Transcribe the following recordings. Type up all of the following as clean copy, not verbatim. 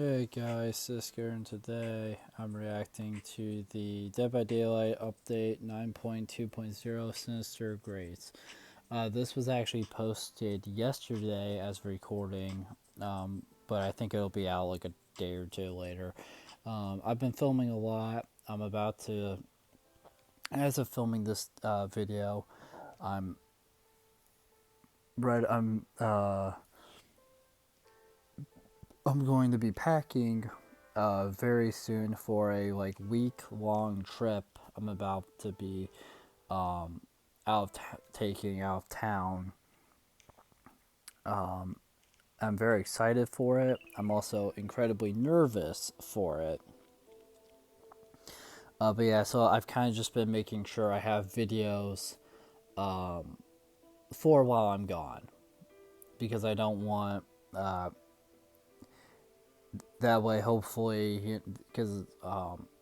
Hey guys, Sisker, and today I'm reacting to the Dead by Daylight update 9.2.0 Sinister Grades. This was actually posted yesterday as recording, but I think it'll be out like a day or two later. I've been filming a lot. I'm about to, as of filming this video, I'm right. I'm going to be packing very soon for a week long trip. I'm about to be taking out of town. I'm very excited for it. I'm also incredibly nervous for it. But yeah, so I've kind of just been making sure I have videos for while I'm gone because I don't want that way. Hopefully, because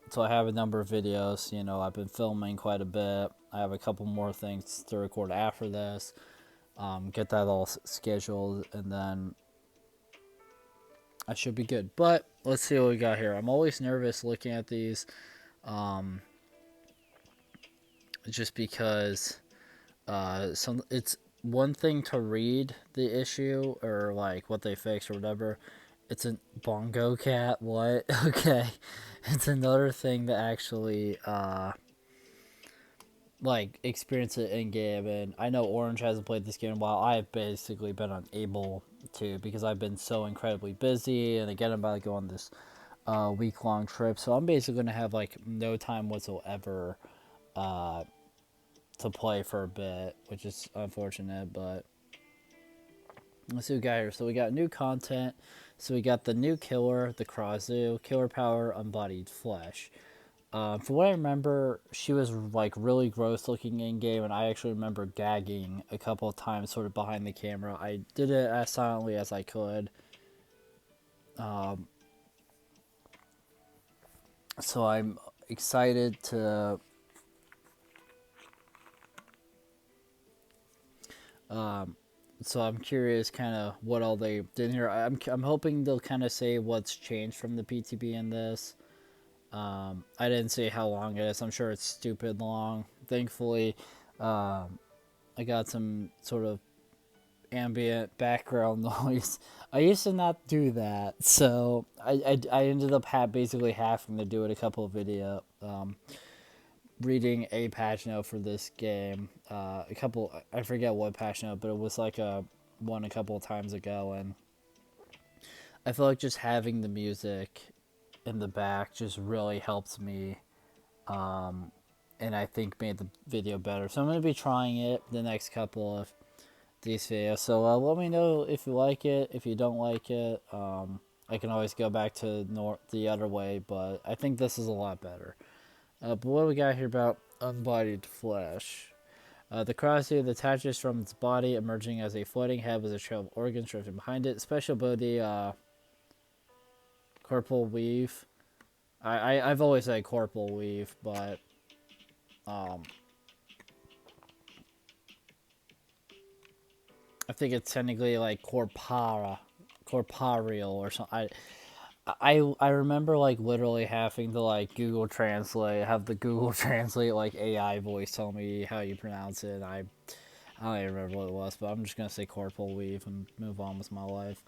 so I have a number of videos. I've been filming quite a bit. I have a couple more things to record after this. Get that all scheduled, and then I should be good. But let's see what we got here. I'm always nervous looking at these, just because it's one thing to read the issue or like what they fixed or whatever. It's a bongo cat. What? Okay. It's another thing to actually experience it in game. And I know Orange hasn't played this game in a while. I've basically been unable to because I've been so incredibly busy. And again, I'm about to go on this week long trip, so I'm basically gonna have like no time whatsoever to play for a bit, which is unfortunate. But let's see what we got here. So we got new content. So we got the new killer, the Krazu, killer power, embodied flesh. From what I remember, she was like really gross looking in game, and I actually remember gagging a couple of times, sort of behind the camera. I did it as silently as I could. So I'm excited to. So I'm curious, kind of what all they did here. I'm hoping they'll kind of say what's changed from the PTB in this. I didn't say how long it is. I'm sure it's stupid long. Thankfully, I got some sort of ambient background noise. I used to not do that, so I ended up basically having to do it a couple of video. Reading a patch note for this game. A couple, I forget what patch note, but it was like a couple of times ago, and I feel like just having the music in the back just really helps me, and I think made the video better. So I'm gonna be trying it the next couple of these videos. So let me know if you like it. If you don't like it, I can always go back to the other way, but I think this is a lot better. But what do we got here about unbodied flesh? The crosshair detaches from its body, emerging as a floating head with a trail of organs drifting behind it. Special ability, corporal weave. I've always said corporal weave, but I think it's technically like corporeal or something. I remember like literally having to like Google Translate, have the Google Translate like AI voice tell me how you pronounce it. I don't even remember what it was, but I'm just gonna say corporal weave and move on with my life.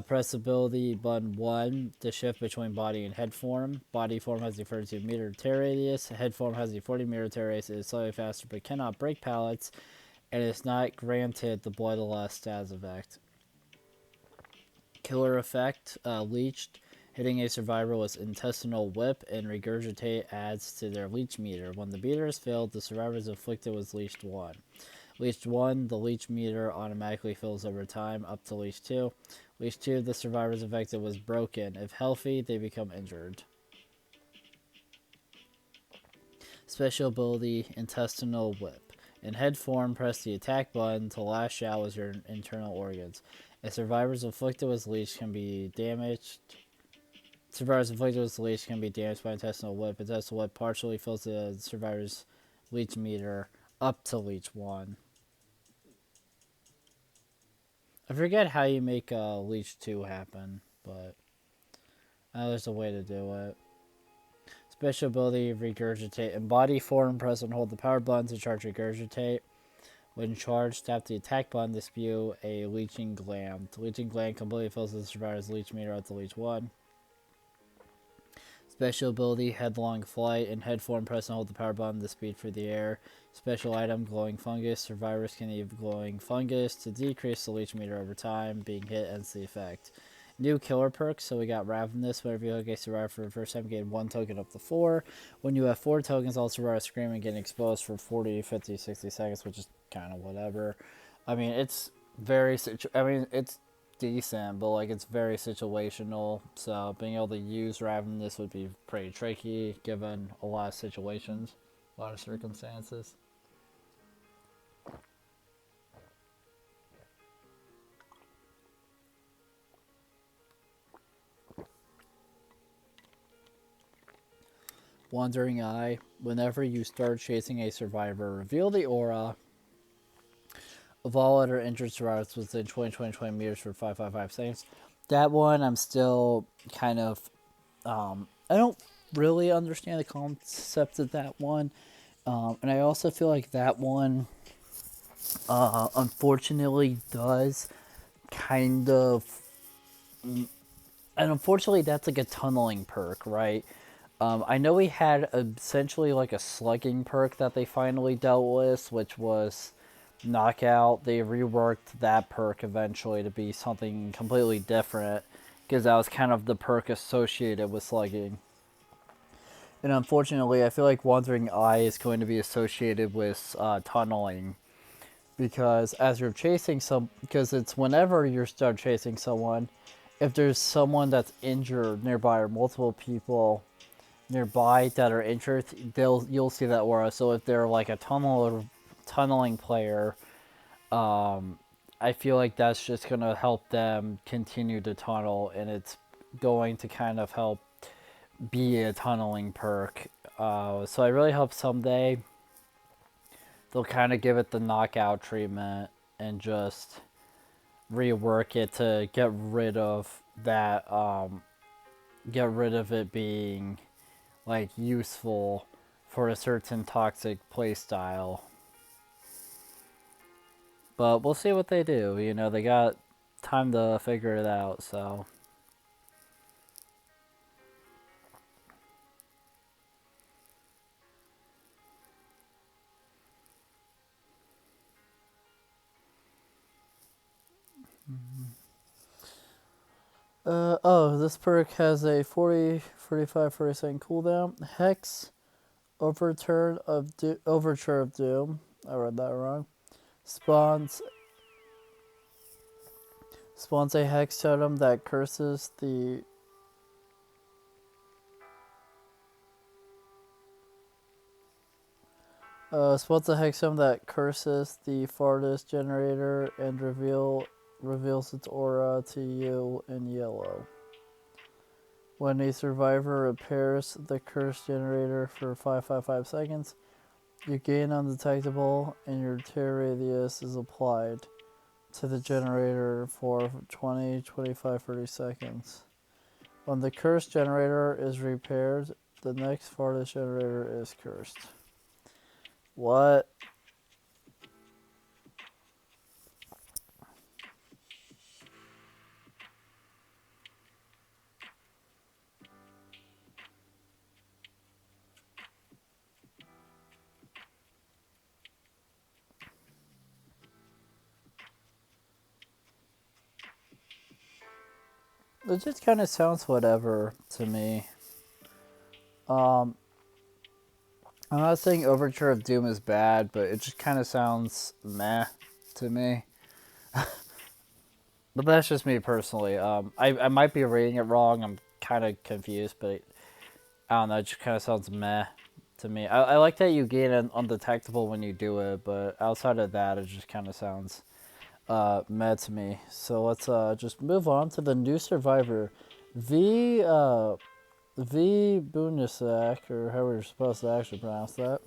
Press ability button 1 to shift between body and head form. Body form has a 32-meter tear radius. Head form has a 40-meter tear radius. It is slightly faster but cannot break pallets, and is not granted the bloodlust status effect. Killer effect, leached. Hitting a survivor with intestinal whip and regurgitate adds to their leech meter. When the meter is filled, the survivor is afflicted with leeched 1. Leech 1, the leech meter automatically fills over time up to leech 2. Leech 2, the survivor is affected was broken. If healthy, they become injured. Special ability, intestinal whip. In head form, press the attack button to lash out with your internal organs. If survivors afflicted with leech can be damaged. Survivors afflicted with leech can be damaged by intestinal whip. Intestinal whip partially fills the survivor's leech meter up to leech 1. I forget how you make leech 2 happen, but There's a way to do it. Special ability, regurgitate. In body form, press and hold the power button to charge regurgitate. When charged, tap the attack button to spew a leeching gland. The leeching gland completely fills the survivor's leech meter up to leech 1. Special ability, headlong flight. In head form, press and hold the power button to speed through the air. Special item, glowing fungus. Survivors can use glowing fungus to decrease the leech meter over time. Being hit ends the effect. New killer perks, so we got Ravenous. Whenever you hook a survivor for the first time, gain 1 token up to 4. When you have 4 tokens, all survivors scream and get exposed for 40, 50, 60 seconds, which is kind of whatever. I mean, it's very... it's decent, but like it's very situational. So being able to use Ravenous would be pretty tricky given a lot of situations, a lot of circumstances. Wandering Eye. Whenever you start chasing a survivor, reveal the aura of all other injured survivors within 20 meters for 555 seconds. That one, I'm still kind of... I don't really understand the concept of that one. And I also feel like that one, unfortunately, does kind of... And unfortunately, that's like a tunneling perk, right? I know we had essentially like a slugging perk that they finally dealt with, which was Knockout. They reworked that perk eventually to be something completely different because that was kind of the perk associated with slugging. And unfortunately, I feel like Wandering Eye is going to be associated with tunneling because as you're chasing because it's whenever you start chasing someone, if there's someone that's injured nearby or multiple people nearby that are injured, you'll see that aura. So if they're like a tunneling player, I feel like that's just going to help them continue to tunnel, and it's going to kind of help be a tunneling perk. So I really hope someday they'll kind of give it the knockout treatment and just rework it to get rid of that, get rid of it being like useful for a certain toxic playstyle. But we'll see what they do. You know, they got time to figure it out, so. This perk has a 40, 45, 40-second cooldown. Hex, Overture of Doom. I read that wrong. Spawns a hex totem that curses the spawns a hex totem that curses the farthest generator and reveals its aura to you in yellow. When a survivor repairs the curse generator for 555 seconds, you gain undetectable and your tear radius is applied to the generator for 20, 25, 30 seconds. When the curse generator is repaired, the next farthest generator is cursed. What? It just kind of sounds whatever to me. I'm not saying Overture of Doom is bad, but it just kind of sounds meh to me. But that's just me personally. I might be reading it wrong. I'm kind of confused, but I don't know. It just kind of sounds meh to me. I like that you gain an undetectable when you do it, but outside of that, it just kind of sounds meh to me. So let's just move on to the new survivor, V Bunisak, or however you're supposed to actually pronounce that.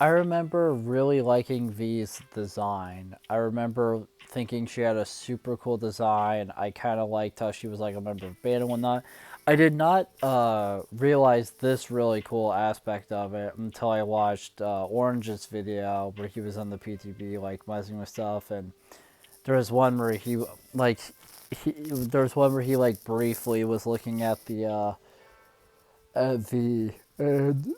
I remember really liking V's design. I remember thinking she had a super cool design. I kind of liked how she was like a member of band and whatnot. I did not realize this really cool aspect of it until I watched Orange's video where he was on the PTB like messing with stuff, and there was one where there was one where he like briefly was looking at the and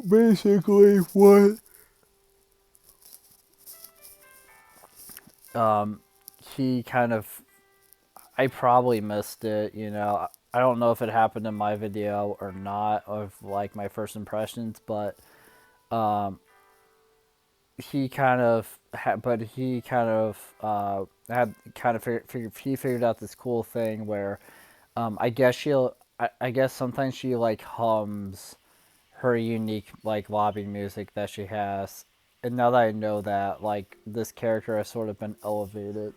basically what um he kind of, I probably missed it, you know. I don't know if it happened in my video or not of like my first impressions, but um he kind of but he kind of had kind of he figured out this cool thing where I guess I guess sometimes she like hums her unique like lobby music that she has. And now that I know that, like, this character has sort of been elevated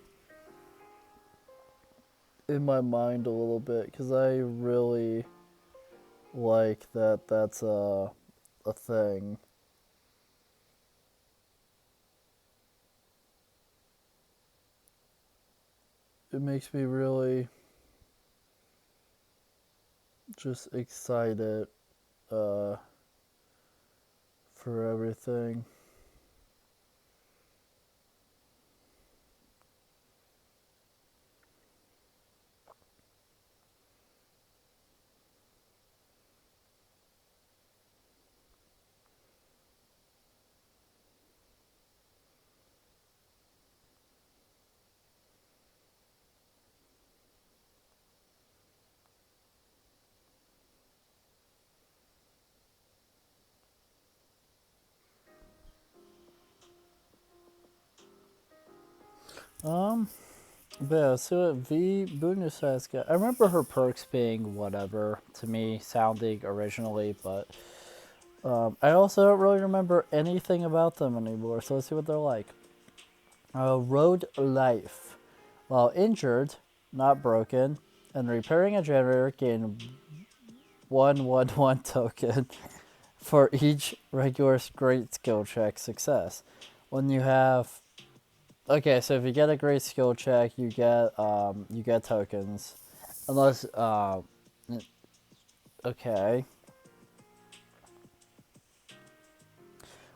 in my mind a little bit because I really like that that's a thing. It makes me really just excited uh, for everything. Um, but yeah, so V Bundesliga. I remember her perks being whatever to me sounding originally, but I also don't really remember anything about them anymore. So let's see what they're like. Road life. While injured, not broken, and repairing a generator, gain 111 token for each regular great skill check success. When you have, okay, so if you get a great skill check, you get tokens, unless okay.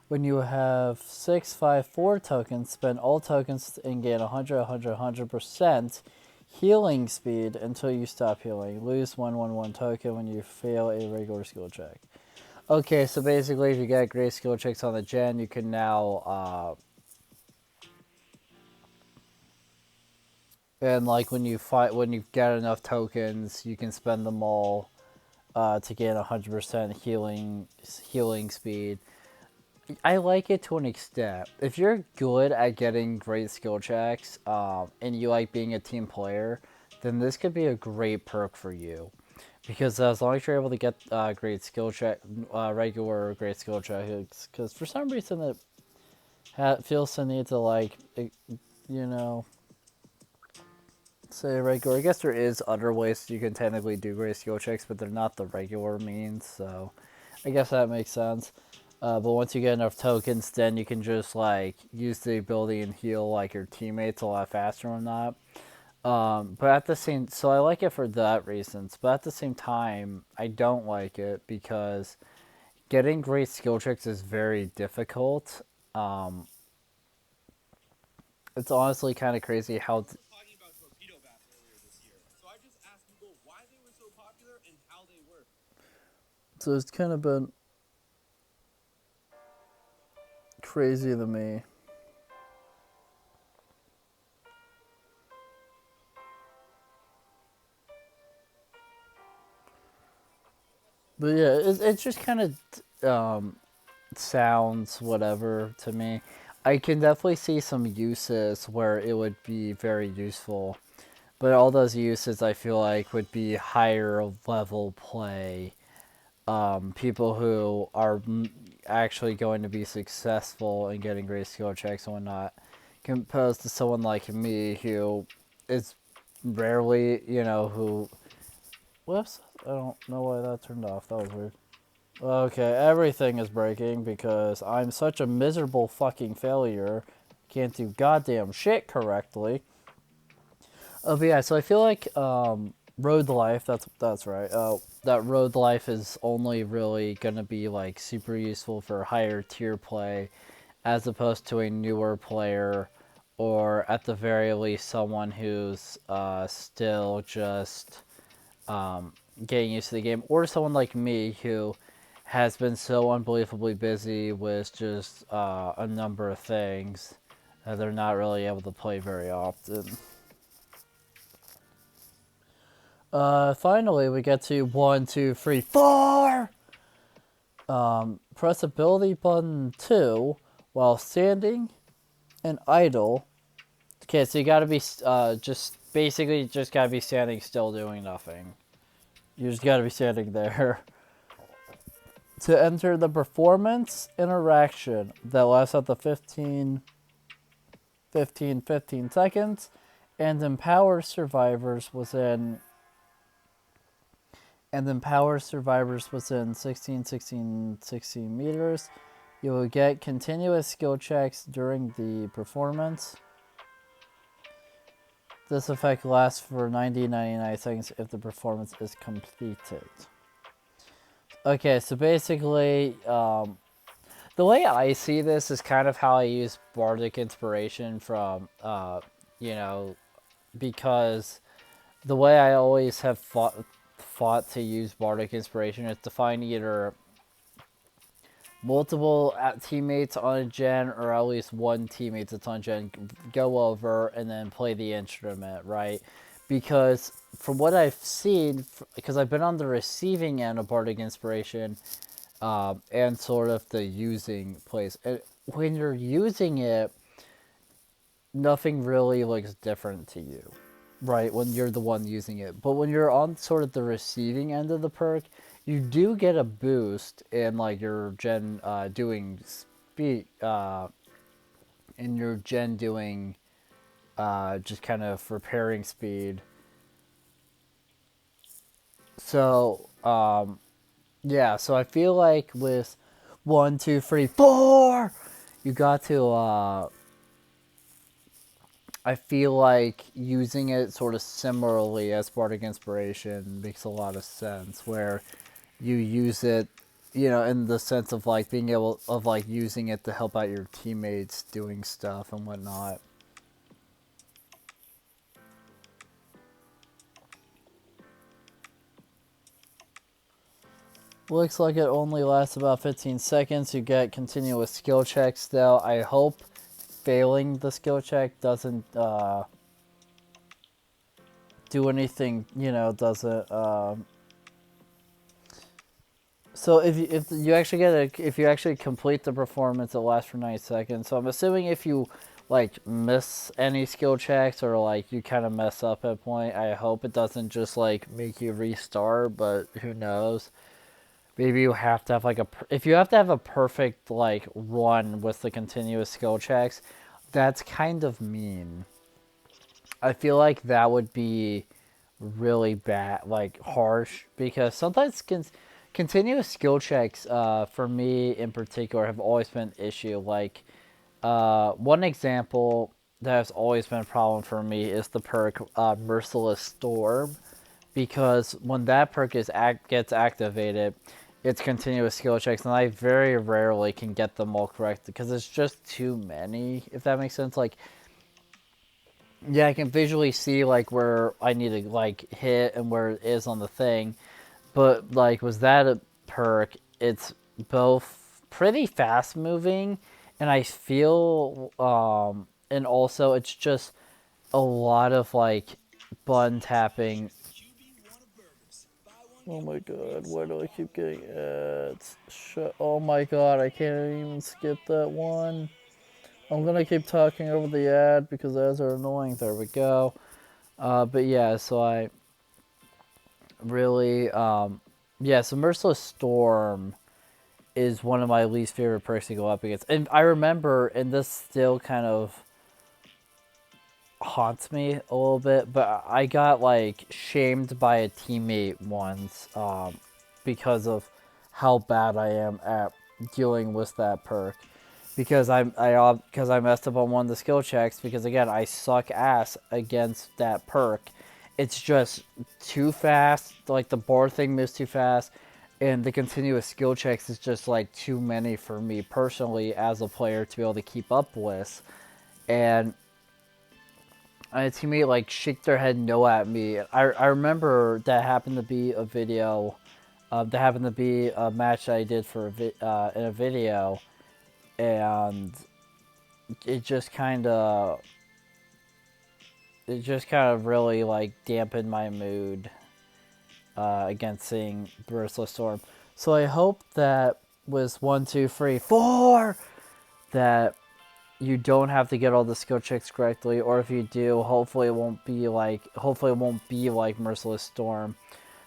When you have 654 tokens, spend all tokens and gain 100% healing speed until you stop healing. Lose 111 token when you fail a regular skill check. Okay, so basically, if you get great skill checks on the gen, you can now, and like when you get enough tokens, you can spend them all to gain 100% healing speed. I like it to an extent. If you're good at getting great skill checks, and you like being a team player, then this could be a great perk for you. Because as long as you're able to get great skill check, regular great skill checks, because for some reason it feels the need to like, you know, say regular. I guess there is other ways you can technically do great skill checks, but they're not the regular means. So I guess that makes sense. But once you get enough tokens, then you can just like use the ability and heal like your teammates a lot faster or not. But at the same, so I like it for that reasons. But at the same time, I don't like it because getting great skill checks is very difficult. Um, it's honestly kind of crazy how. So it's kind of been crazy to me. But yeah, it just kind of sounds whatever to me. I can definitely see some uses where it would be very useful, but all those uses I feel like would be higher level play. People who are actually going to be successful in getting great skill checks and whatnot, composed to someone like me who is rarely, you know, who. Whoops! I don't know why that turned off. That was weird. Okay, everything is breaking because I'm such a miserable fucking failure. Can't do goddamn shit correctly. Oh, but yeah, so I feel like road life. That's right. That road life is only really gonna be like super useful for higher tier play, as opposed to a newer player, or at the very least someone who's still just getting used to the game, or someone like me who has been so unbelievably busy with just a number of things that they're not really able to play very often. Finally, we get to 1, 2, 3, 4. Press ability button 2 while standing and idle. Okay, so you gotta be just basically just gotta be standing still doing nothing. You just gotta be standing there. To enter the performance interaction that lasts up to 15 seconds and empowers survivors within 16 meters. You will get continuous skill checks during the performance. This effect lasts for 99 seconds if the performance is completed. Okay, so basically, the way I see this is kind of how I use Bardic Inspiration from, you know, because the way I always have fought to use Bardic Inspiration is to find either multiple teammates on a gen or at least one teammate that's on gen, go over and then play the instrument, right? Because from what I've seen, because I've been on the receiving end of Bardic Inspiration, and sort of the using place, and when you're using it, nothing really looks different to you, right, when you're the one using it. But when you're on sort of the receiving end of the perk, you do get a boost in like your gen doing speed in your gen doing just kind of repairing speed. So yeah, so I feel like with 1, 2, 3, 4, you got to I feel like using it sort of similarly as Bardic Inspiration makes a lot of sense, where you use it, you know, in the sense of like being able of like using it to help out your teammates doing stuff and whatnot. Looks like it only lasts about 15 seconds. You get continuous skill checks though. I hope failing the skill check doesn't do anything, you know, doesn't so if you actually if you actually complete the performance, it lasts for 9 seconds. So I'm assuming if you like miss any skill checks or like you kind of mess up at a point, I hope it doesn't just like make you restart, but who knows? Maybe you have to have like if you have to have a perfect like run with the continuous skill checks, that's kind of mean. I feel like that would be really bad, like harsh, because sometimes continuous skill checks, for me in particular, have always been an issue. Like, one example that has always been a problem for me is the perk Merciless Storm, because when that perk gets activated, it's continuous skill checks, and I very rarely can get them all correct because it's just too many. If that makes sense, like yeah, I can visually see like where I need to like hit and where it is on the thing, but like was that a perk? It's both pretty fast moving, and I feel and also it's just a lot of like button tapping. Oh my god, why do I keep getting ads? Oh my god, I can't even skip that one. I'm gonna keep talking over the ad because ads are annoying. There we go. But yeah, so I really, yeah, so Merciless Storm is one of my least favorite perks to go up against. And I remember, and this still kind of haunts me a little bit, but I got like shamed by a teammate once because of how bad I am at dealing with that perk. Because I messed up on one of the skill checks, because again I suck ass against that perk. It's just too fast, like the board thing moves too fast, and the continuous skill checks is just like too many for me personally as a player to be able to keep up with. And a teammate like shake their head no at me. I remember that happened to be a video, that happened to be a match that I did for in a video, and it just kind of really like dampened my mood against seeing Merciless Storm. So I hope that with 1, 2, 3, 4 that you don't have to get all the skill checks correctly, or if you do, hopefully it won't be like Merciless Storm.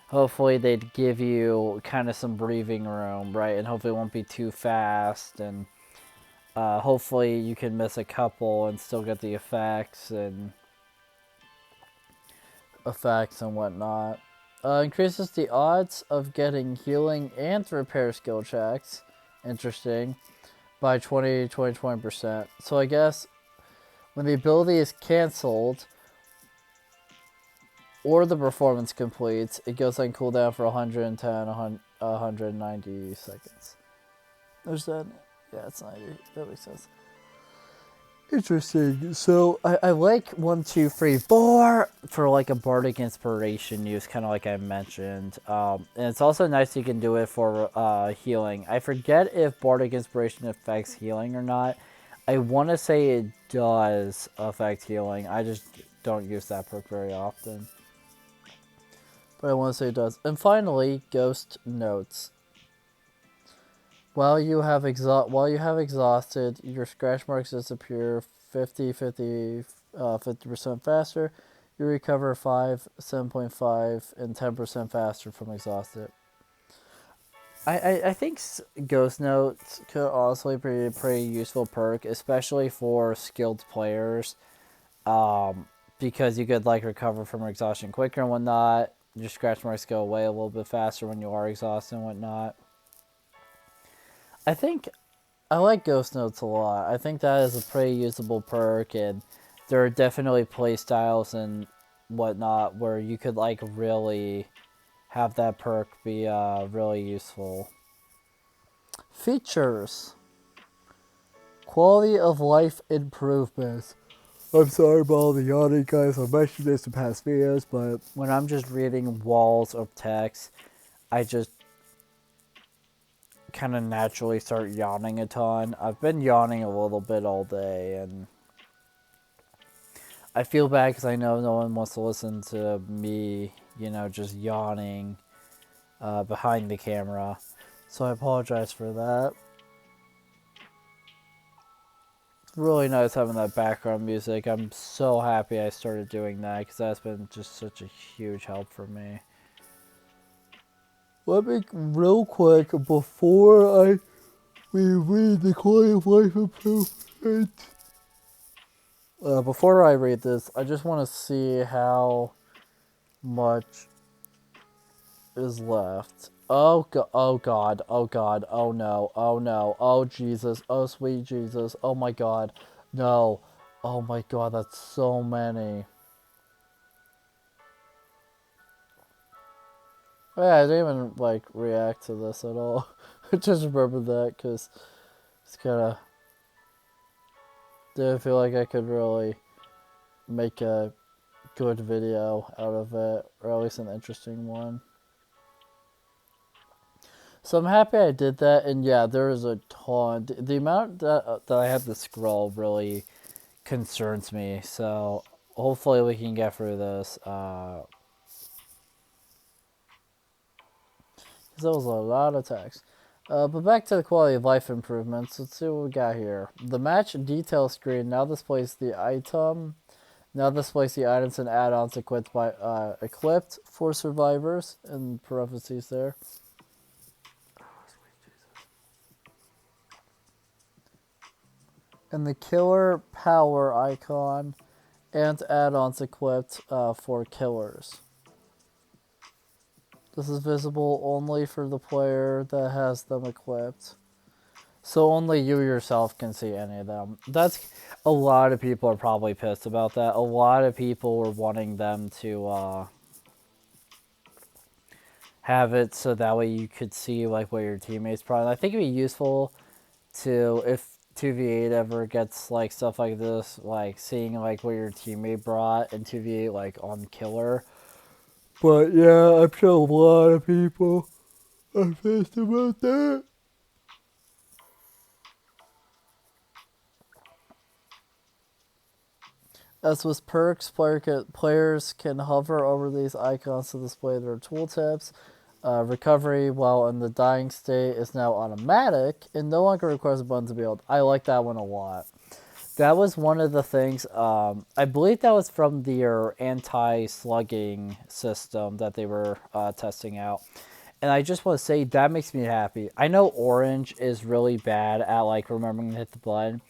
Hopefully they'd give you kind of some breathing room, right? And hopefully it won't be too fast, and hopefully you can miss a couple and still get the effects and whatnot. Increases the odds of getting healing and repair skill checks. Interesting. By 20%. So I guess when the ability is cancelled or the performance completes, it goes on cooldown for 110, 190 seconds. There's that. Yeah, it's 90. That makes sense. Interesting. So I like 1, 2, 3, 4 for like a bardic inspiration use, kind of like I mentioned. And it's also nice you can do it for healing. I forget if bardic inspiration affects healing or not. I want to say it does affect healing. I just don't use that perk very often, but I want to say it does. And finally, ghost notes. While you have exhausted, your scratch marks disappear 50% faster. You recover 5, 7.5, and 10% faster from exhausted. I think Ghost Notes could honestly be a pretty useful perk, especially for skilled players, because you could like recover from exhaustion quicker and whatnot. Your scratch marks go away a little bit faster when you are exhausted and whatnot. I think I like Ghost Notes a lot. I think that is a pretty usable perk, and there are definitely play styles and whatnot where you could like really have that perk be really useful. Features. Quality of life improvements. I'm sorry about all the yawning, guys. I mentioned this in past videos, but when I'm just reading walls of text, I just kind of naturally start yawning a ton. I've been yawning a little bit all day, and I feel bad because I know no one wants to listen to me, just yawning behind the camera. So I apologize for that. It's really nice having that background music. I'm so happy I started doing that because that's been just such a huge help for me. Let me, real quick, before we read the quality of life improvement. Before I read this, I just want to see how much is left. Oh god, oh god, oh god, oh no, oh no, oh Jesus, oh sweet Jesus, oh my god, no, oh my god, that's so many. Yeah, I didn't even like react to this at all. I just remember that because it's kind of didn't feel like I could really make a good video out of it, or at least an interesting one. So I'm happy I did that, and yeah, there is a ton. The amount that I had to scroll really concerns me. So hopefully we can get through this. Because that was a lot of text. But back to the quality of life improvements. Let's see what we got here. The match detail screen now displays the item. Now displays the items and add-ons equipped for survivors. In parentheses there. And the killer power icon and add-ons equipped for killers. This is visible only for the player that has them equipped. So only you yourself can see any of them. That's a lot of people are probably pissed about that. A lot of people were wanting them to have it so that way you could see like what your teammates brought. And I think it'd be useful to if 2v8 ever gets like stuff like this, like seeing like what your teammate brought in 2v8 like on killer. But yeah, I'm sure a lot of people are pissed about that. As with perks, players can hover over these icons to display their tooltips. Recovery while in the dying state is now automatic and no longer requires a button to be able. I like that one a lot. That was one of the things. I believe that was from their anti-slugging system that they were testing out. And I just want to say that makes me happy. I know Orange is really bad at like remembering to hit the button.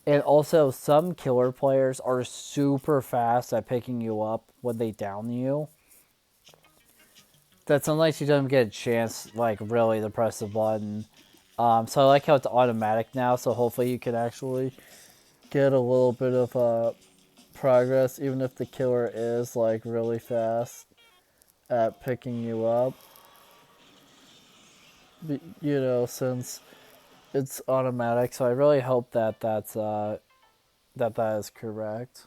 And also, some killer players are super fast at picking you up when they down you. That's unless you don't get a chance, like, really to press the button. So I like how it's automatic now, so hopefully you can actually get a little bit of progress, even if the killer is, like, really fast at picking you up. You know, since it's automatic, so I really hope that that is correct.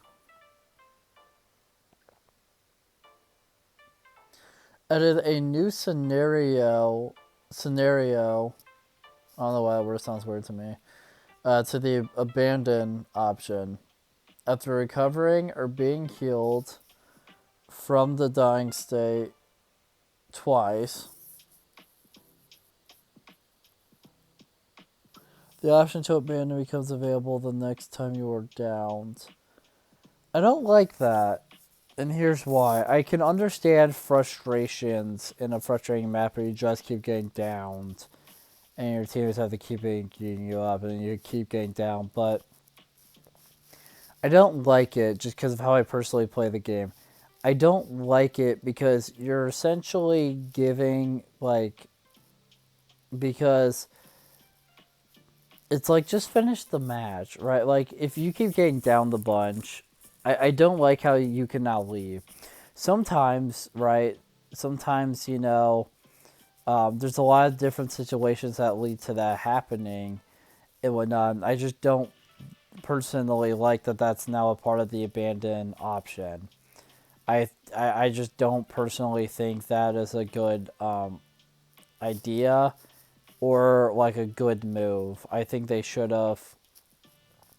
Added a new scenario. I don't know why that word sounds weird to me. To the abandon option. After recovering or being healed from the dying state twice, the option to abandon becomes available the next time you are downed. I don't like that. And here's why. I can understand frustrations in a frustrating map where you just keep getting downed. And your teammates have to keep beating you up and you keep getting down. But I don't like it just because of how I personally play the game. I don't like it because you're essentially giving, like, because it's like just finish the match, right? Like, if you keep getting down the bunch, I don't like how you can now leave. Sometimes, right? Sometimes, there's a lot of different situations that lead to that happening and whatnot. I just don't personally like that that's now a part of the abandon option. I just don't personally think that is a good idea or like a good move. I think they should have,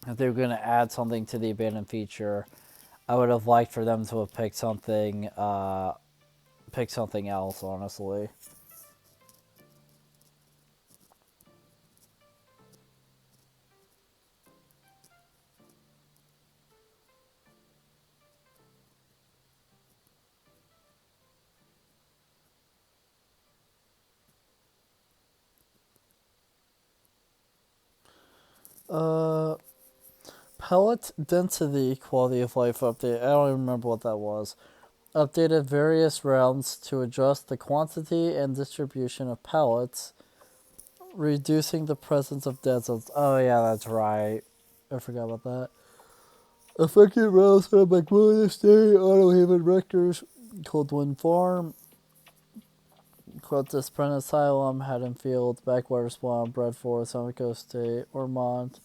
if they were going to add something to the abandon feature, I would have liked for them to have picked something else, honestly. Uh, Pellet density quality of life update. I don't even remember what that was. Updated various rounds to adjust the quantity and distribution of pellets, reducing the presence of dead zones. Oh yeah, that's right. I forgot about that. Affected rounds from McWilliam State, Autohaven Rectors, Coldwind Farm, Quotas Prent Asylum, Haddonfield, Backwater Spawn, Bradford, Samico State, Ormond,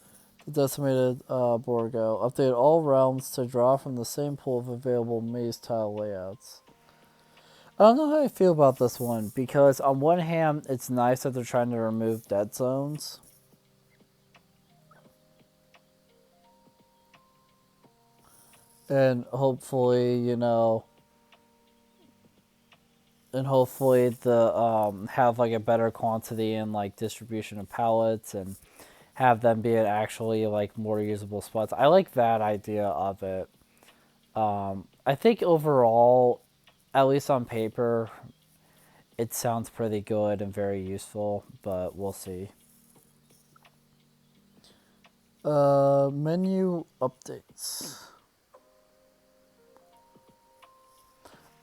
the Decimated Borgo. Update all realms to draw from the same pool of available maze tile layouts. I don't know how I feel about this one because on one hand, it's nice that they're trying to remove dead zones. And hopefully, the have like a better quantity and like distribution of pallets and have them be at actually like more usable spots. I like that idea of it. I think overall, at least on paper, it sounds pretty good and very useful, but we'll see. Menu updates.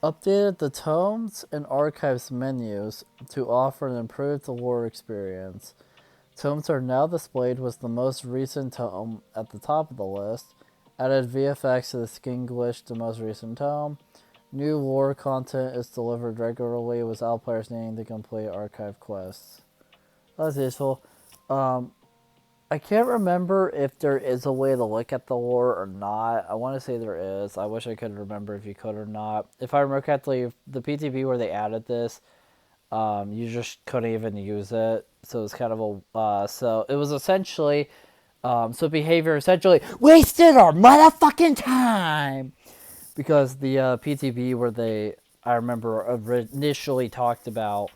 Updated the tomes and archives menus to offer an improved lore experience. Tomes are now displayed with the most recent tome at the top of the list. Added VFX to the skin glitch to the most recent tome. New lore content is delivered regularly without players needing to complete archive quests. That's useful. I can't remember if there is a way to look at the lore or not. I want to say there is. I wish I could remember if you could or not. If I remember correctly, the PTB where they added this, you just couldn't even use it. So it's kind of a so it was essentially so behavior essentially wasted our motherfucking time because the PTB where they I remember initially talked about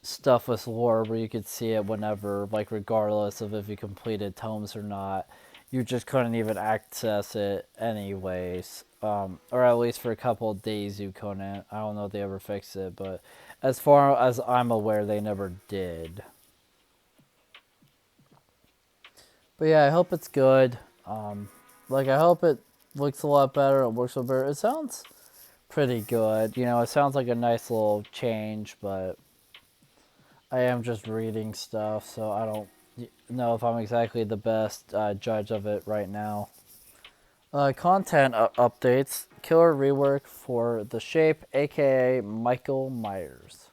stuff with lore where you could see it whenever, like regardless of if you completed tomes or not, you just couldn't even access it anyways. Or at least for a couple of days you couldn't. I don't know if they ever fixed it, but as far as I'm aware, they never did. But yeah, I hope it's good. Like I hope it looks a lot better. It works a lot better. It sounds pretty good. You know, it sounds like a nice little change, but I am just reading stuff, so I don't know if I'm exactly the best judge of it right now. Content updates. Killer rework for The Shape, aka Michael Myers.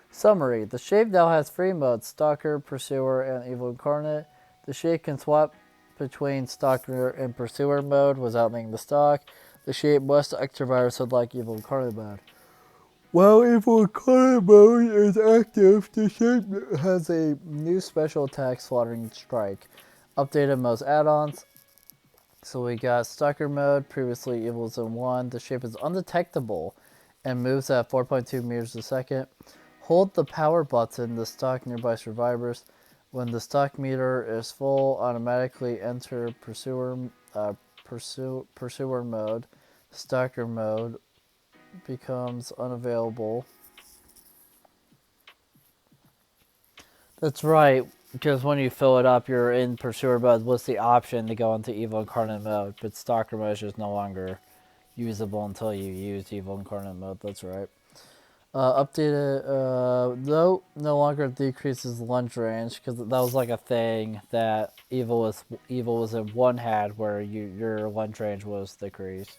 Summary. The Shape now has free modes, Stalker, Pursuer, and Evil Incarnate. The Shape can swap between Stalker and Pursuer mode without needing the stock. The Shape must active virus like Evil Incarnate mode. While Evil Incarnate mode is active, the Shape has a new special attack, Slaughtering Strike. Updated most add-ons. So we got Stalker mode, previously Evil Zone 1. The Shape is undetectable and moves at 4.2 meters a second. Hold the power button to stalk nearby survivors. When the stalk meter is full, automatically enter Pursuer mode. Stalker mode becomes unavailable. That's right, because when you fill it up, you're in Pursuer mode with the option to go into Evil Incarnate mode, but Stalker mode is just no longer usable until you use Evil Incarnate mode. That's right. Updated, no longer decreases lunge range, because that was like a thing that Evil was in one had where your lunge range was decreased.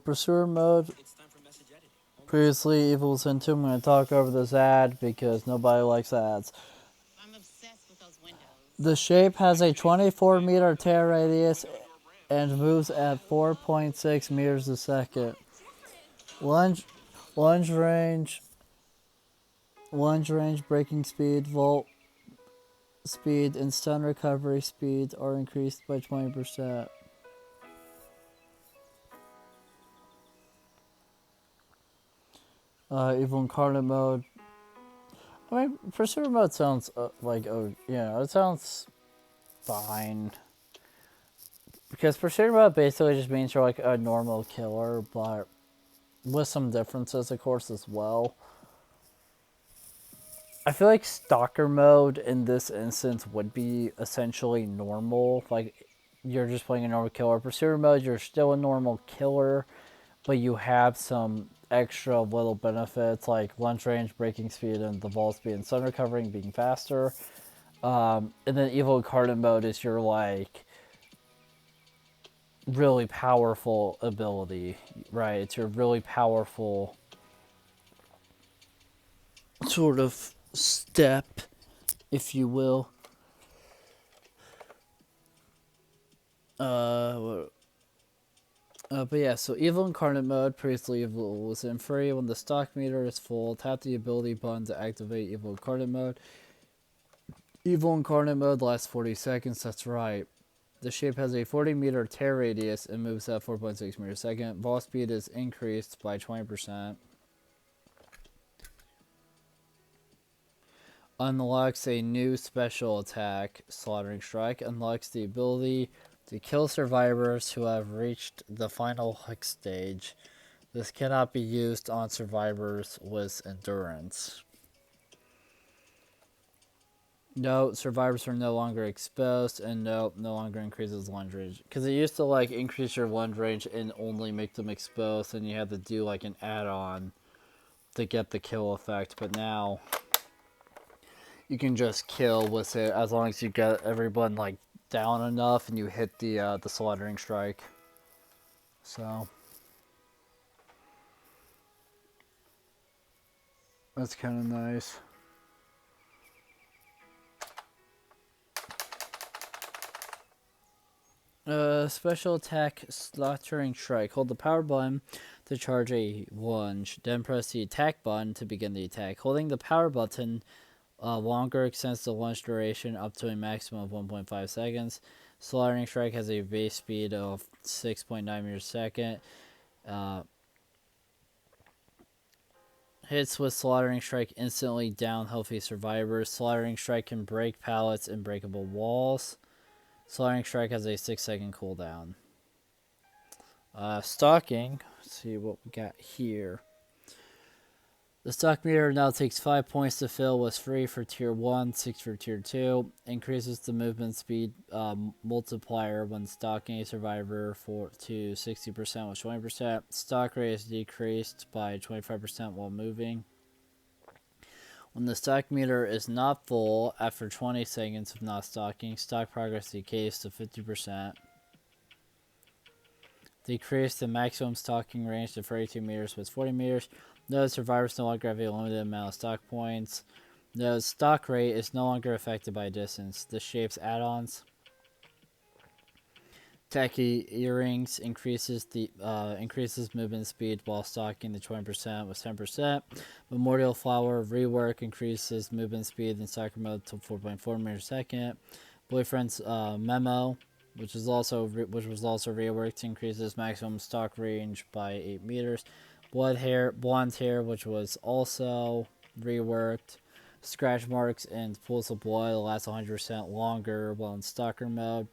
Pursuer mode. Previously, Evil was in 2. I'm going to talk over this ad because nobody likes ads. I'm obsessed with those windows. The Shape has a 24-meter tear radius and moves at 4.6 meters a second. Lunge range, breaking speed, volt speed, and stun recovery speed are increased by 20%. Evil Incarnate mode. I mean, Pursuer mode sounds it sounds fine. Because Pursuer mode basically just means you're like a normal killer, but with some differences, of course, as well. I feel like Stalker mode in this instance would be essentially normal. Like, you're just playing a normal killer. Pursuer mode, you're still a normal killer, but you have some extra little benefits like lunge range, breaking speed, and the vault speed and stun recovering being faster. And then Evil Incarnate mode is your like really powerful ability, right? It's your really powerful sort of step, if you will. Uh, but yeah, so Evil Incarnate mode, previously Evil was in free. When the stock meter is full, tap the ability button to activate Evil Incarnate mode. Evil Incarnate mode lasts 40 seconds, that's right. The shape has a 40-meter tear radius and moves at 4.6 meters a second. Ball speed is increased by 20%. Unlocks a new special attack, Slaughtering Strike. Unlocks the ability to kill survivors who have reached the final hook stage. This cannot be used on survivors with endurance. No, survivors are no longer exposed, and no longer increases lunge range. Because it used to like increase your lunge range and only make them exposed, and you had to do like an add-on to get the kill effect. But now you can just kill with it as long as you get everyone like down enough and you hit the slaughtering strike. So that's kind of nice. Special attack, Slaughtering Strike. Hold the power button to charge a lunge, then press the attack button to begin the attack. Holding the power button longer extends the lunge duration up to a maximum of 1.5 seconds. Slaughtering Strike has a base speed of 6.9 meters a second. Hits with Slaughtering Strike instantly down healthy survivors. Slaughtering Strike can break pallets and breakable walls. Slaughtering Strike has a 6-second cooldown. Stalking. Let's see what we got here. The stock meter now takes 5 points to fill. Was free for tier 1, 6 for tier 2. Increases the movement speed multiplier when stalking a survivor to 60% with 20%. Stock rate is decreased by 25% while moving. When the stock meter is not full after 20 seconds of not stocking, stock progress decays to 50%. Decrease the maximum stocking range to 32 meters with 40 meters. Note survivors no longer have a limited amount of stock points. Note stock rate is no longer affected by distance. The shape's add-ons. Tacky Earrings increases movement speed while stocking to 20% with 10%. Memorial Flower Rework increases movement speed in soccer mode to 4.4 meters a second. Boyfriend's Memo, which was also reworked, increases maximum stock range by 8 meters. Blonde hair, which was also reworked. Scratch marks and pools of blood last 100% longer while in stalker mode.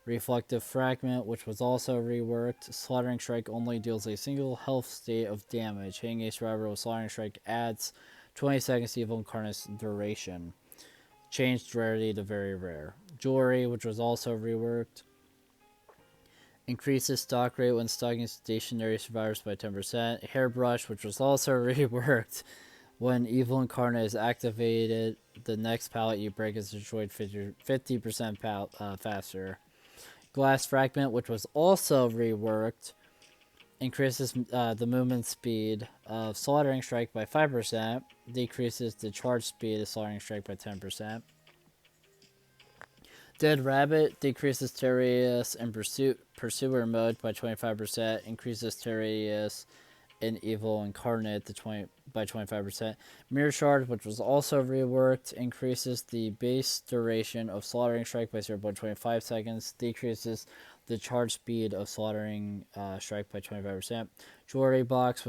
Reflective Fragment, which was also reworked. Slaughtering Strike only deals a single health state of damage. Hitting a survivor with Slaughtering Strike adds 20 seconds to Evil Incarnate's duration. Changed rarity to very rare. Jewelry, which was also reworked. Increases stock rate when stalking stationary survivors by 10%. Hairbrush, which was also reworked. When Evil Incarnate is activated, the next pallet you break is destroyed 50% faster. Glass Fragment, which was also reworked, increases the movement speed of Slaughtering Strike by 5%, decreases the charge speed of Slaughtering Strike by 10%. Dead Rabbit decreases tear radius in Pursuer mode by 25%, increases tear radius in Evil Incarnate by 25%. Mirror Shard, which was also reworked, increases the base duration of Slaughtering Strike by 0.25 seconds, decreases the charge speed of Slaughtering Strike by 25%. Jewelry Box,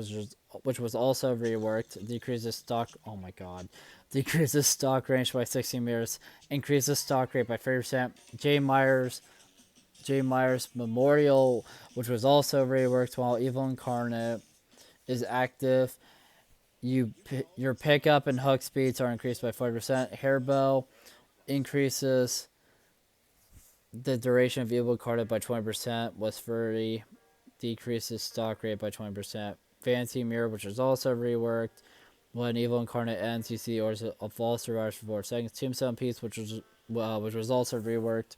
which was also reworked, decreases stock range by 16 meters, increases stock rate by 30%. J. Myers Memorial, which was also reworked while Evil Incarnate is active. Your pickup and hook speeds are increased by 40%. Hairbow increases the duration of Evil Incarnate by 20%. Was 30 decreases stock rate by 20%. Fancy Mirror, which is also reworked. When Evil Incarnate ends, you see the orders of all survivors for 4 seconds. Tombstone Piece, which was also reworked.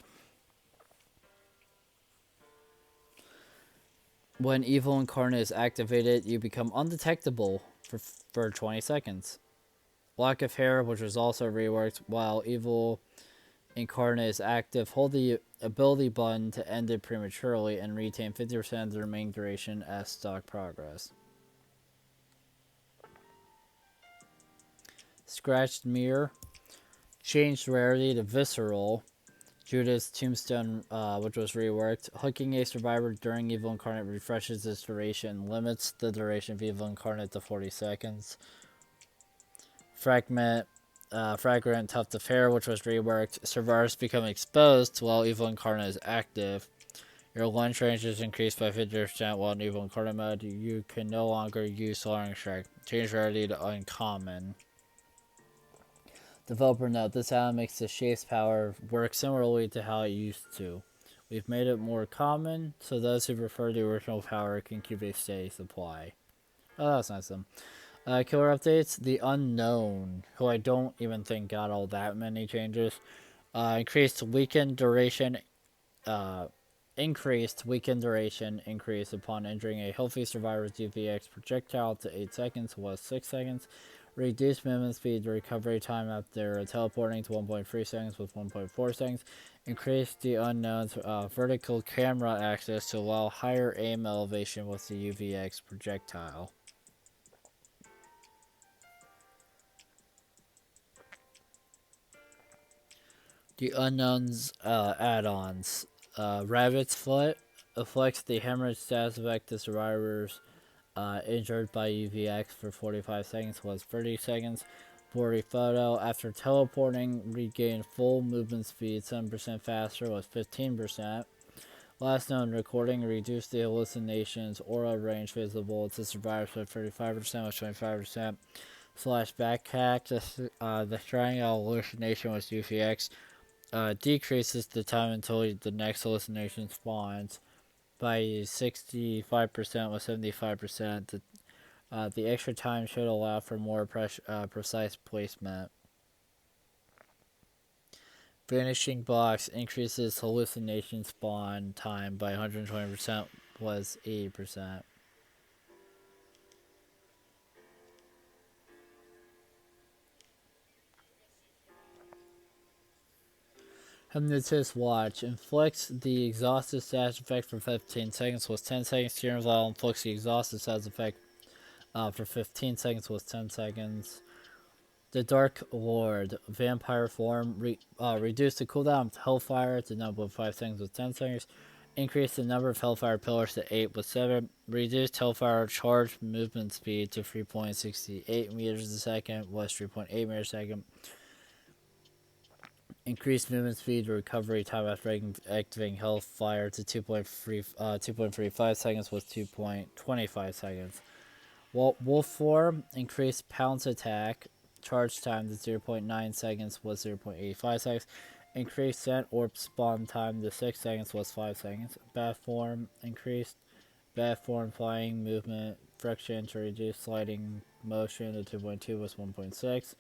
When Evil Incarnate is activated, you become undetectable for 20 seconds. Lock of Hair, which was also reworked, while Evil Incarnate is active, hold the ability button to end it prematurely and retain 50% of the remaining duration as stock progress. Scratched Mirror changed rarity to Visceral. Judas Tombstone, which was reworked. Hooking a survivor during Evil Incarnate refreshes its duration, limits the duration of Evil Incarnate to 40 seconds. Fragrant Tuft of Hair, which was reworked. Survivors become exposed while Evil Incarnate is active. Your lunge range is increased by 50% while in Evil Incarnate mode. You can no longer use Soaring Strike. Change rarity to Uncommon. Developer note, this add-on makes the Shape's power work similarly to how it used to. We've made it more common, so those who prefer the original power can keep a steady supply. Oh, that's nice of them. Killer updates, The Unknown, who I don't even think got all that many changes. Increased weakened duration increase upon entering a healthy survivor's UVX projectile to 8 seconds was 6 seconds. Reduced movement speed recovery time after teleporting to 1.3 seconds with 1.4 seconds. Increased the unknown's vertical camera access to allow higher aim elevation with the UVX projectile. The Unknown's add-ons. Rabbit's Foot afflicts the hemorrhage status effect to survivors injured by UVX for 45 seconds was 30 seconds. Blurry Photo, after teleporting, regained full movement speed 7% faster was 15%. Last known recording reduced the hallucinations aura range visible to survivors by 35% was 25%. Slash backhack, the triangle hallucination was UVX. Decreases the time until the next hallucination spawns by 65% with 75%. The extra time should allow for more precise placement. Vanishing Box increases hallucination spawn time by 120% was 80%. Hypnotist Watch inflicts the exhausted status effect for 15 seconds was 10 seconds. Tyrann's Law inflicts the exhausted status effect for 15 seconds was 10 seconds. The Dark Lord Vampire Form reduced the cooldown of Hellfire to 9.5 seconds with 10 seconds. Increased the number of Hellfire pillars to 8 with 7. Reduced Hellfire charge movement speed to 3.68 meters a second was 3.8 meters a second. Increased movement speed recovery time after activating Hellfire to 2.35 seconds was 2.25 seconds. Wolf Form increased Pounce attack charge time to 0.9 seconds was 0.85 seconds. Increased Scent Orb spawn time to 6 seconds was 5 seconds. Bat Form increased Bat Form flying movement friction to reduce sliding motion to 2.2 was 1.6.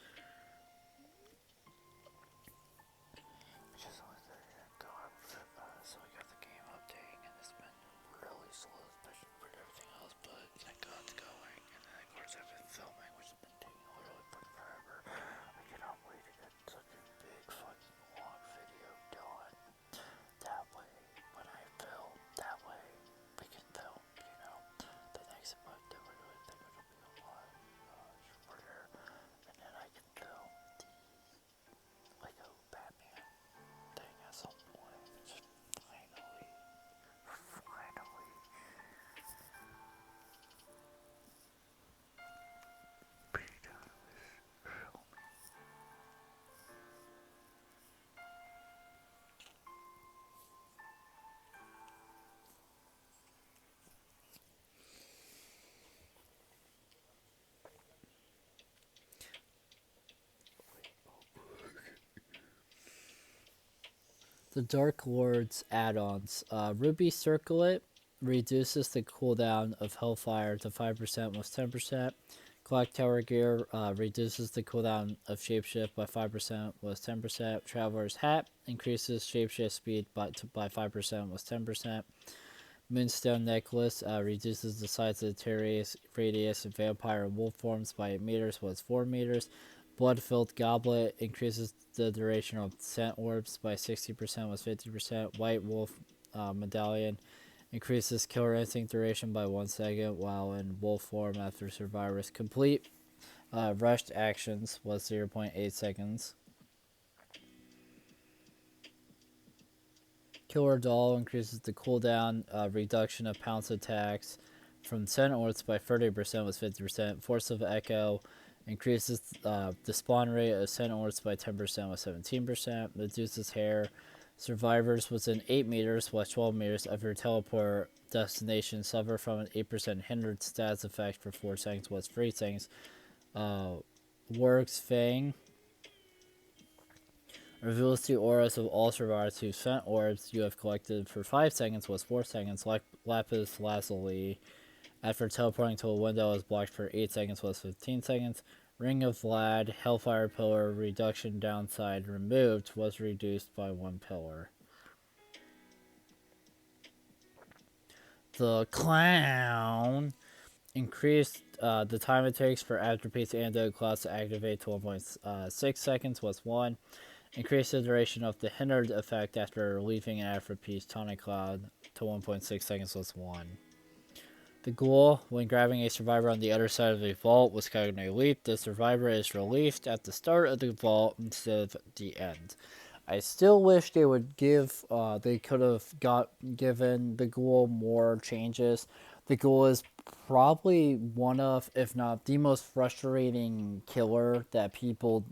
The Dark Lord's add-ons. Ruby Circlet reduces the cooldown of Hellfire to 5% was 10%. Clock Tower Gear reduces the cooldown of Shapeshift by 5% was 10%. Traveler's Hat increases Shapeshift speed by 5% was 10%. Moonstone Necklace reduces the size of the radius of Vampire and Wolf forms by 8 meters was 4 meters. Blood-filled goblet increases the duration of scent orbs by 60% was 50%. White wolf medallion increases killer instinct duration by 1 second, while in wolf form after survivors complete rushed actions was 0.8 seconds. Killer Doll increases the cooldown reduction of pounce attacks from 10 orts by 30% was 50%. Force of Echo increases the spawn rate of 10 orts by 10% was 17%. Reduces hair. Survivors within 8 meters was 12 meters of your teleport destination suffer from an 8% hindered stats effect for 4 seconds was 3 seconds. Works Fang reveals the auras of all survivors whose scent orbs you have collected for 5 seconds was 4 seconds. Lapis Lazuli, after teleporting to a window, is blocked for 8 seconds was 15 seconds. Ring of Vlad, Hellfire Pillar, reduction downside removed was reduced by 1 pillar. The Clown increased the time it takes for Afterpeace Antidote Class to activate to 1.6 seconds was 1. Increase the duration of the hindered effect after leaving an Afterpeace Tonic Cloud to 1.6 seconds was 1. The Ghoul, when grabbing a survivor on the other side of the vault, was Cognitive Leap. The survivor is released at the start of the vault instead of the end. I still wish they would give, they could have given the Ghoul more changes. The Ghoul is probably one of, if not the most frustrating killer that people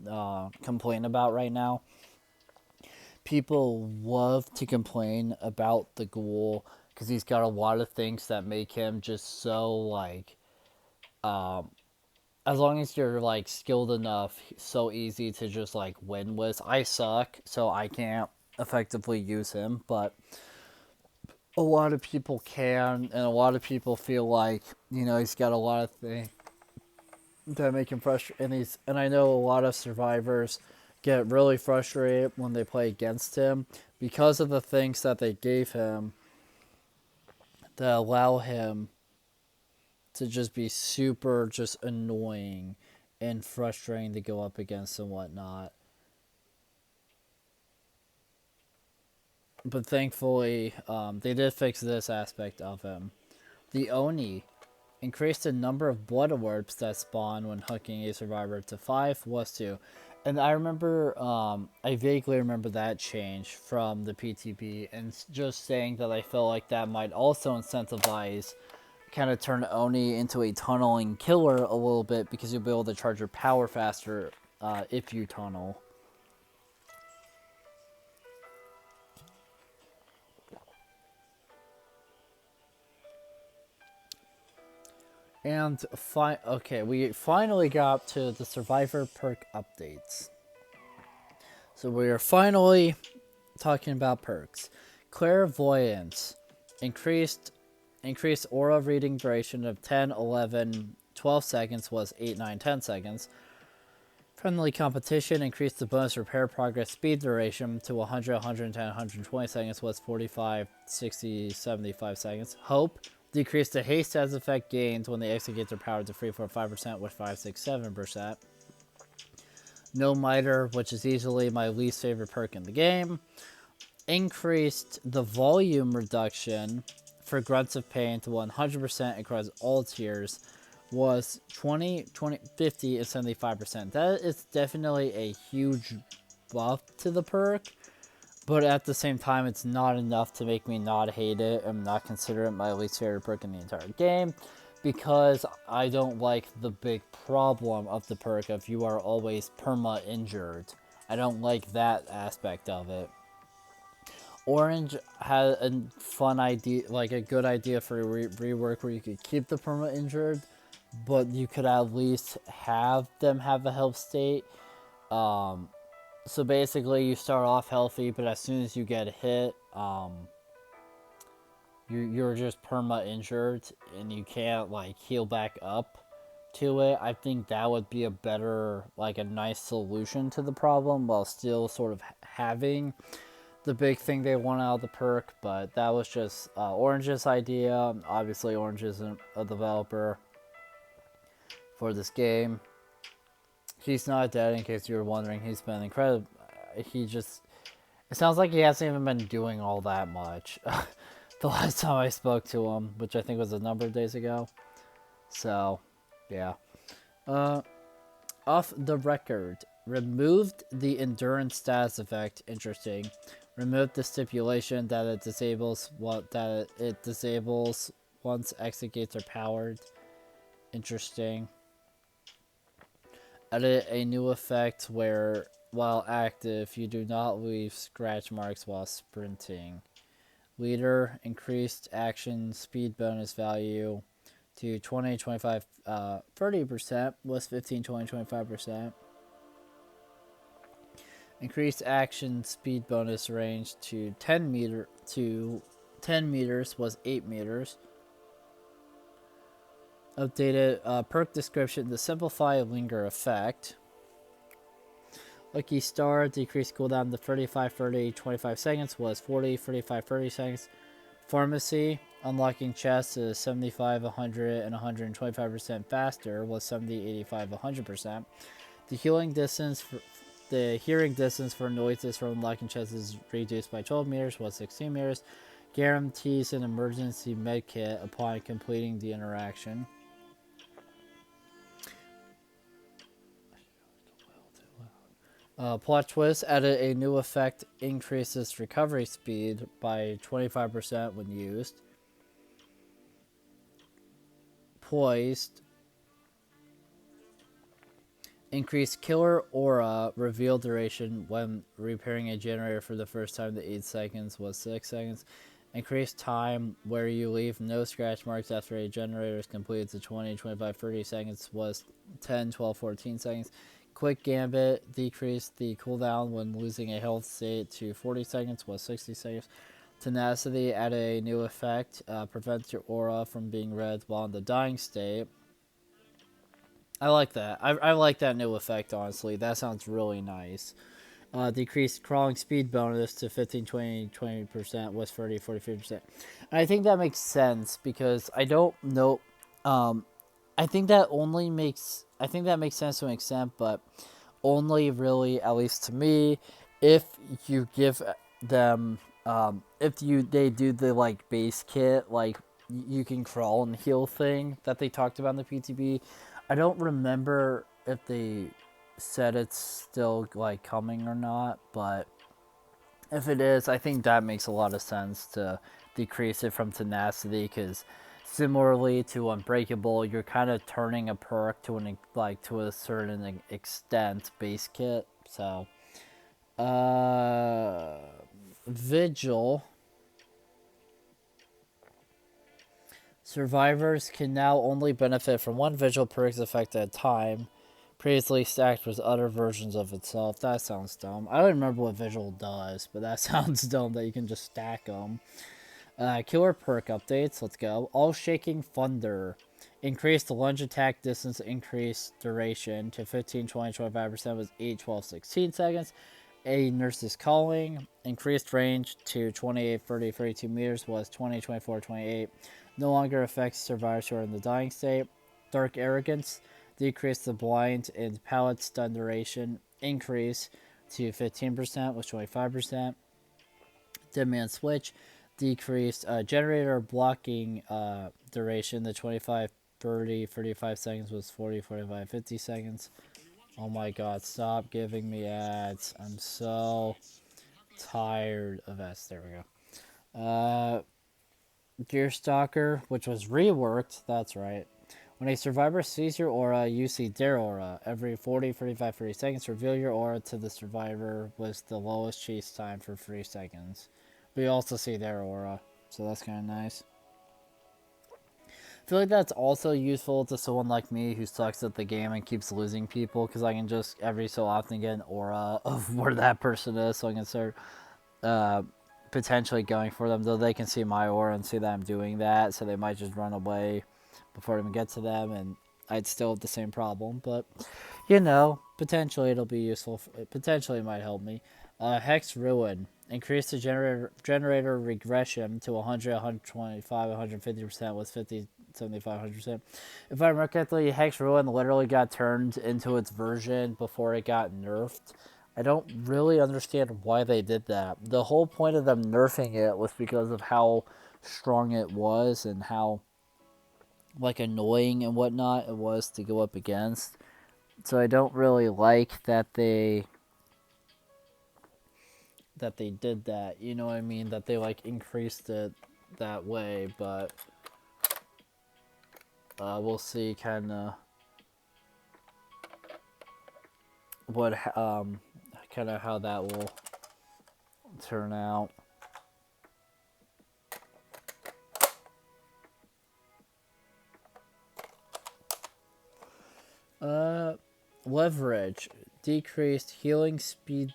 complain about right now. People love to complain about the Ghoul because he's got a lot of things that make him just so, like, as long as you're, like, skilled enough, so easy to just, like, win with. I suck, so I can't effectively use him, but a lot of people can, and a lot of people feel like, you know, he's got a lot of things that make him frustrated, and I know a lot of survivors get really frustrated when they play against him because of the things that they gave him that allow him to just be super just annoying and frustrating to go up against and whatnot. But thankfully, they did fix this aspect of him. The Oni increased the number of blood orbs that spawn when hooking a survivor to 5 was 2. And I remember, I vaguely remember that change from the PTB, and just saying that I felt like that might also incentivize, kind of turn Oni into a tunneling killer a little bit, because you'll be able to charge your power faster if you tunnel. And okay, we finally got to the Survivor perk updates. So we are finally talking about perks. Clairvoyance increased aura reading duration of 10, 11, 12 seconds was 8, 9, 10 seconds. Friendly Competition increased the bonus repair progress speed duration to 100, 110, 120 seconds was 45, 60, 75 seconds. Hope decreased the haste as effect gains when they execute their power to 3, 4, 5% with 5, 6, 7%. No Miter, which is easily my least favorite perk in the game, increased the volume reduction for Grunts of Pain to 100% across all tiers was 20, 50, and 75%. That is definitely a huge buff to the perk, but at the same time, it's not enough to make me not hate it and not consider it my least favorite perk in the entire game, because I don't like the big problem of the perk of you are always perma-injured. I don't like that aspect of it. Orange had a fun idea, like a good idea for a rework where you could keep the perma-injured, but you could at least have them have a health state. So basically, you start off healthy, but as soon as you get hit, you're just perma-injured, and you can't, like, heal back up to it. I think that would be a better, like, a nice solution to the problem, while still sort of having the big thing they want out of the perk. But that was just Orange's idea. Obviously, Orange isn't a developer for this game. He's not dead, in case you were wondering. He's been incredible. He just... It sounds like he hasn't even been doing all that much. The last time I spoke to him, which I think was a number of days ago. So, yeah. Off the record. Removed the endurance status effect. Interesting. Removed the stipulation that it disables once exit gates are powered. Interesting. Added a new effect where, while active, you do not leave scratch marks while sprinting. Leader increased action speed bonus value to 20, 25, 30%, was 15, 20, 25%. Increased action speed bonus range to 10 meters, was 8 meters. Updated perk description, the simplify linger effect. Lucky Star decreased cooldown to 35, 30, 25 seconds, was 40, 35, 30 seconds. Pharmacy, unlocking chests is 75, 100, and 125% faster, was 70, 85, 100%. The hearing distance for noises from unlocking chests is reduced by 12 meters, was 16 meters. Guarantees an emergency medkit upon completing the interaction. Plot twist, added a new effect, increases recovery speed by 25% when used. Poised, increased killer aura reveal duration when repairing a generator for the first time to 8 seconds, was 6 seconds. Increased time where you leave no scratch marks after a generator is completed to 20, 25, 30 seconds, was 10, 12, 14 seconds. Quick Gambit decreased the cooldown when losing a health state to 40 seconds, was 60 seconds. Tenacity added a new effect, prevents your aura from being red while in the dying state. I like that. I like that new effect, honestly. That sounds really nice. Decreased crawling speed bonus to 15, 20, 20%, was 30, 40, 50%. And I think that makes sense because I don't know. I think that makes sense to an extent, but only really, at least to me, if you give them, they do the like base kit, like you can crawl and heal thing that they talked about in the PTB. I don't remember if they said it's still like coming or not, but if it is, I think that makes a lot of sense to decrease it from tenacity, because similarly to Unbreakable, you're kind of turning a perk to a certain extent base kit. So, Vigil. Survivors can now only benefit from one Vigil perk's effect at a time. Previously stacked with other versions of itself. That sounds dumb. I don't remember what Vigil does, but that sounds dumb that you can just stack them. Killer perk updates. Let's go. All Shaking Thunder. Increased the lunge attack distance, increased duration to 15, 20, 25%, was 8, 12, 16 seconds. A Nurse's Calling. Increased range to 28, 30, 32 meters, was 20, 24, 28. No longer affects survivors who are in the dying state. Dark Arrogance. Decreased the blind and pallet stun duration. Increase to 15%, was 25%. Dead Man Switch. Decreased generator blocking duration. The 25, 30, 35 seconds was 40, 45, 50 seconds. Oh my god, stop giving me ads. I'm so tired of ads. There we go. Gearstalker, which was reworked. That's right. When a survivor sees your aura, you see their aura. Every 40, 45, 30 seconds, reveal your aura to the survivor with the lowest chase time for 3 seconds. But you also see their aura, so that's kind of nice. I feel like that's also useful to someone like me who sucks at the game and keeps losing people, because I can just every so often get an aura of where that person is, so I can start potentially going for them, though they can see my aura and see that I'm doing that, so they might just run away before I even get to them, and I'd still have the same problem. But potentially it'll be useful. Potentially it might help me. Hex Ruin. Increase the generator regression to 100, 125, 150%, with 7,500%. If I remember correctly, Hex Ruin literally got turned into its version before it got nerfed. I don't really understand why they did that. The whole point of them nerfing it was because of how strong it was and how like annoying and whatnot it was to go up against. So I don't really like that they did that. You know what I mean? That they like increased it that way, but we'll see kind of what kind of how that will turn out. Leverage decreased healing speed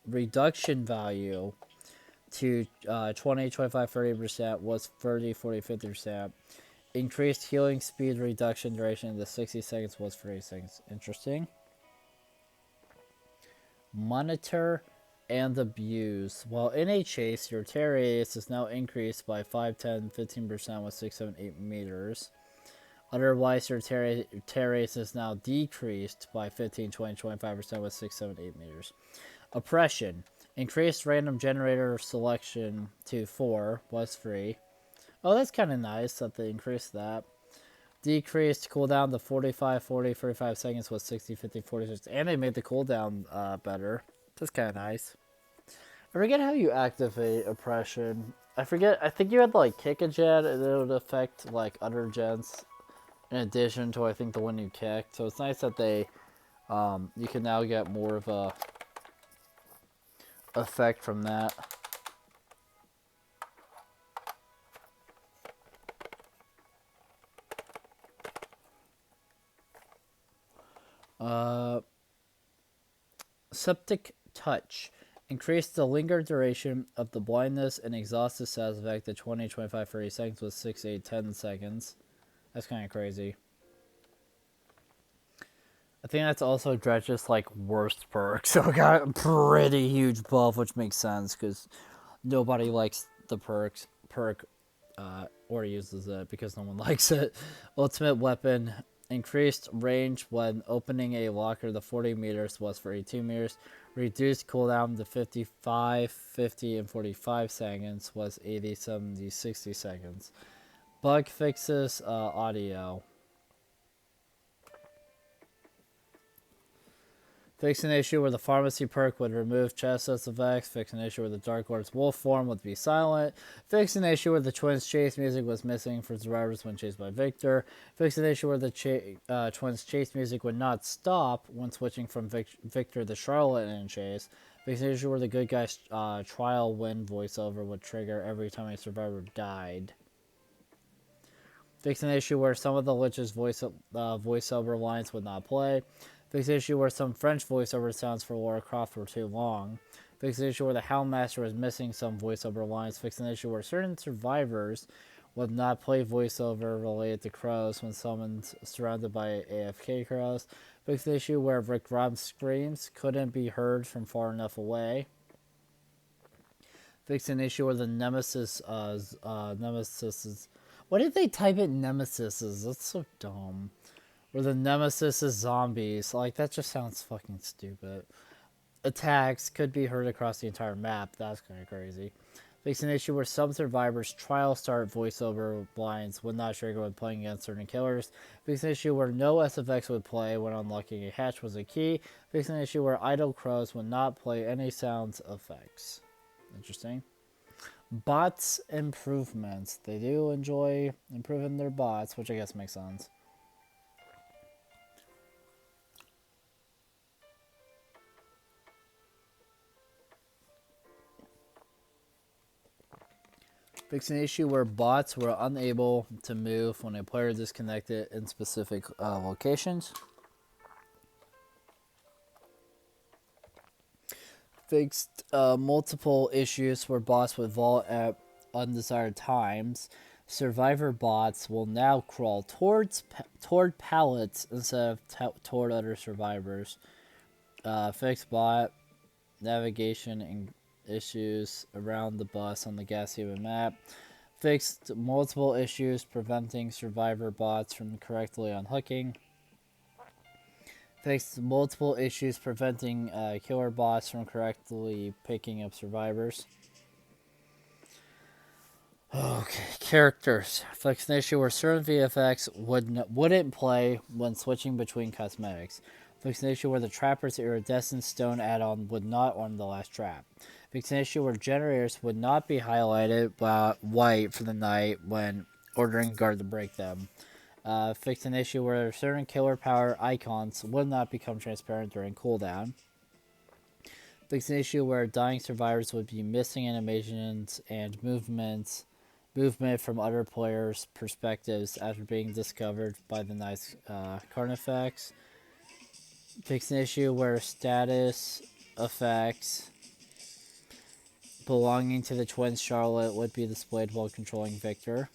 reduction value to 20, 25, 30% was 30, 40, 50%. Increased healing speed reduction duration to 60 seconds was 30 seconds. Interesting. Monitor and abuse. While in a chase, your tear radius is now increased by 5, 10, 15% with 6, 7, 8 meters. Otherwise, your tear radius is now decreased by 15, 20, 25% with 6, 7, 8 meters. Oppression. Increased random generator selection to 4 was free. Oh, that's kind of nice that they increased that. Decreased cooldown to 45, 40, 45 seconds with 60, 50, 46. And they made the cooldown better. That's kind of nice. I forget how you activate oppression. I forget. I think you had to like kick a gen and it would affect like other gens in addition to I think the one you kicked. So it's nice that they you can now get more of a effect from that. Septic Touch. Increased the linger duration of the blindness and exhausted status effect to 20, 25, 30 seconds with 6, 8, 10 seconds. That's kind of crazy. I think that's also Dredge's like worst perk, so it got a pretty huge buff, which makes sense because nobody likes the perk or uses it because no one likes it. Ultimate Weapon. Increased range when opening a locker to 40 meters was for 82 meters. Reduced cooldown to 55, 50, and 45 seconds was 80, 70, 60 seconds. Bug fixes audio. Fix an issue where the pharmacy perk would remove Chestnuts effects. Fix an issue where the Dark Lord's wolf form would be silent. Fix an issue where the twins' chase music was missing for survivors when chased by Victor. Fix an issue where the twins' chase music would not stop when switching from Victor to Charlotte in chase. Fix an issue where the good guy's trial win voiceover would trigger every time a survivor died. Fix an issue where some of the Lich's voiceover lines would not play. Fix an issue where some French voiceover sounds for Lara Croft were too long. Fix an issue where the Houndmaster was missing some voiceover lines. Fix an issue where certain survivors would not play voiceover related to crows when summoned surrounded by AFK crows. Fix an issue where Rick Rob's screams couldn't be heard from far enough away. Fix an issue where the Nemesis is... Why did they type it Nemesis? That's so dumb. Where the Nemesis is zombies. Like, that just sounds fucking stupid. Attacks could be heard across the entire map. That's kind of crazy. Fix an issue where some survivors' trial start voiceover lines would not trigger when playing against certain killers. Fix an issue where no SFX would play when unlocking a hatch was a key. Fix an issue where idle crows would not play any sounds effects. Interesting. Bots improvements. They do enjoy improving their bots, which I guess makes sense. Fix an issue where bots were unable to move when a player disconnected in specific locations. Fixed multiple issues where bots would vault at undesired times. Survivor bots will now crawl toward pallets instead of toward other survivors. Fixed bot navigation and issues around the bus on the Gas Haven map. Fixed multiple issues preventing survivor bots from correctly unhooking. Fixed multiple issues preventing killer bots from correctly picking up survivors. Okay, characters. Fixed an issue where certain VFX wouldn't play when switching between cosmetics. Fixed an issue where the Trapper's Iridescent Stone add-on would not on the last trap. Fixed an issue where generators would not be highlighted white for the night when ordering guard to break them. Fixed an issue where certain killer power icons would not become transparent during cooldown. Fixed an issue where dying survivors would be missing animations and movement from other players' perspectives after being discovered by the nice Carnifex. Fix an issue where status effects belonging to the twin Charlotte would be displayed while controlling Victor.